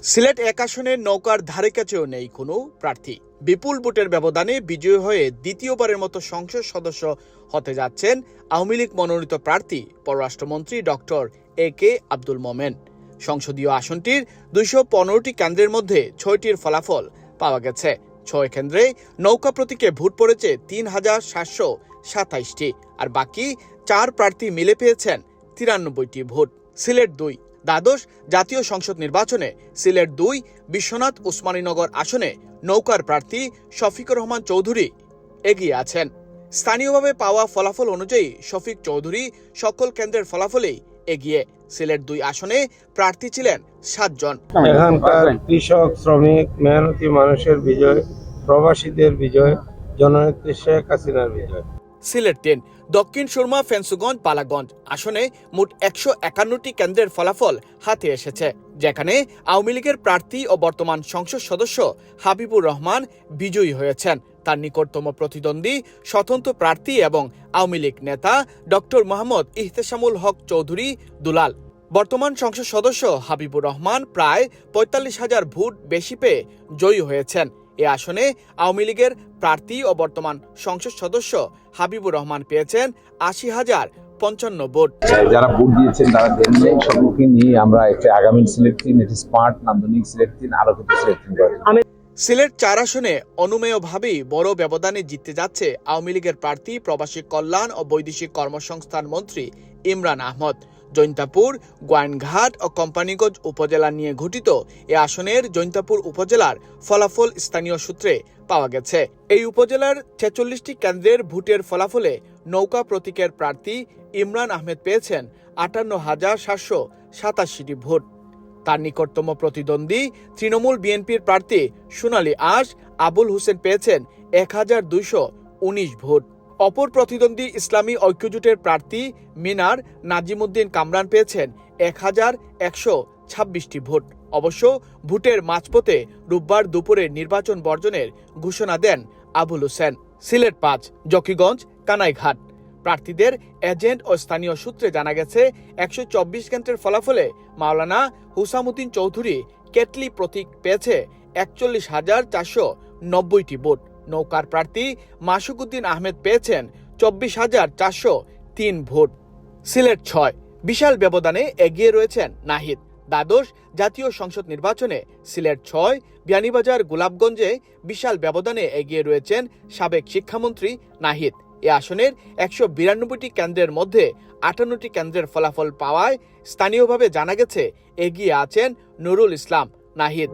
সিলেট এক আসনের নৌকার ধারে কাছেও নেই কোনো প্রার্থী। বিপুল ভোটের ব্যবধানে বিজয়ী হয়ে দ্বিতীয়বারের মতো সংসদ সদস্য হতে যাচ্ছেন আওয়ামী লীগ মনোনীত প্রার্থী পররাষ্ট্রমন্ত্রী ডক্টর AK আব্দুল মোমেন। সংসদীয় আসনটির 215টি কেন্দ্রের মধ্যে 6টির ফলাফল পাওয়া গেছে। 6 কেন্দ্রে নৌকা প্রতীকে ভোট পড়েছে 3,727টি, আর বাকি 4 প্রার্থী মিলে পেয়েছেন 93টি ভোট। সিলেট 2 দ্বাদশ জাতীয় সংসদ নির্বাচনে সিলেট 2 বিশ্বনাথ উসমানীনগর আসনে নৌকার প্রার্থী শফিকুর রহমান চৌধুরী এগিয়ে আছেন। স্থানীয়ভাবে পাওয়া ফলাফল অনুযায়ী শফিক চৌধুরী সকল কেন্দ্রের ফলাফলেই এগিয়ে। সিলেট 2 আসনে প্রার্থী ছিলেন 7 জন। এখানকার কৃষক, শ্রমিক, মেহনতি মানুষের বিজয়, প্রবাসীদের বিজয়, জননেত্রী শেখ হাসিনার বিজয়। সিলেট 3 দক্ষিণ সুরমা ফেন্সুগঞ্জ বালাগঞ্জ আসনে মোট 151টি কেন্দ্রের ফলাফল হাতে এসেছে, যেখানে আওয়ামী লীগের প্রার্থী ও বর্তমান সংসদ সদস্য হাবিবুর রহমান বিজয়ী হয়েছেন। তার নিকটতম প্রতিদ্বন্দ্বী স্বতন্ত্র প্রার্থী এবং আওয়ামী লীগ নেতা ডক্টর মোহাম্মদ ইহতেশামুল হক চৌধুরী দুলাল। বর্তমান সংসদ সদস্য হাবিবুর রহমান প্রায় 45,000 ভোট বেশি পেয়ে জয়ী হয়েছেন। এ আসনে আওয়ামী লীগের প্রার্থী ও বর্তমান সংসদ সদস্য হাবিবুর রহমান পেয়েছেন 80,055 ভোট। যারা ভোট দিয়েছেন তারা দেখলেন সবকে নিয়ে আমরা একটা আগামী সিলেট 3, এটি স্মার্ট নান্দনিক সিলেট 3, আলোকিত সিলেট 3 করি। সিলেট 4 আসনে অনুমেয়ভাবেই বড় ব্যবধানে জিততে যাচ্ছে আওয়ামী লীগের প্রার্থী প্রবাসী কল্যাণ ও বৈদেশিক কর্মসংস্থান মন্ত্রী ইমরান আহমদ। জৈন্তাপুর, গোয়াইনঘাট ও কোম্পানিগঞ্জ উপজেলা নিয়ে গঠিত এ আসনের জৈন্তাপুর উপজেলার ফলাফল স্থানীয় সূত্রে পাওয়া গেছে। এই উপজেলার 46টি কেন্দ্রের ভোটের ফলাফলে নৌকা প্রতীকের প্রার্থী ইমরান আহমেদ পেয়েছেন 58,787টি ভোট। তার নিকটতম প্রতিদ্বন্দ্বী তৃণমূল বিএনপির প্রার্থী সোনালী আশ আবুল হোসেন পেয়েছেন 1,219 ভোট। অপর প্রতিদ্বন্দ্বী ইসলামী ঐক্যজোটের প্রার্থী মিনার নাজিমুদ্দিন কামরান পেয়েছেন 1,126টি ভোট। অবশ্য ভোটের মাঝপথে রোববার দুপুরে নির্বাচন বর্জনের ঘোষণা দেন আবুল হোসেন। সিলেট 5 জকিগঞ্জ কানাইঘাট প্রার্থীদের এজেন্ট ও স্থানীয় সূত্রে জানা গেছে 124 কেন্দ্রের ফলাফলে মাওলানা হুসামুদ্দিন চৌধুরী কেটলি প্রতীক পেয়েছে 41,490টি ভোট। নৌকার প্রার্থী মাসুকুদ্দিন আহমেদ পেয়েছেন 24,403 ভোট। সিলেট 6 বিশাল ব্যবধানে এগিয়ে রয়েছেন নাহিদ। দ্বাদশ জাতীয় সংসদ নির্বাচনে সিলেট 6 বিয়ানীবাজার গোলাপগঞ্জে বিশাল ব্যবধানে এগিয়ে রয়েছেন সাবেক শিক্ষামন্ত্রী নাহিদ। এ আসনের 192টি কেন্দ্রের মধ্যে 58টি কেন্দ্রের ফলাফল পাওয়ায় স্থানীয়ভাবে জানা গেছে এগিয়ে আছেন নুরুল ইসলাম নাহিদ।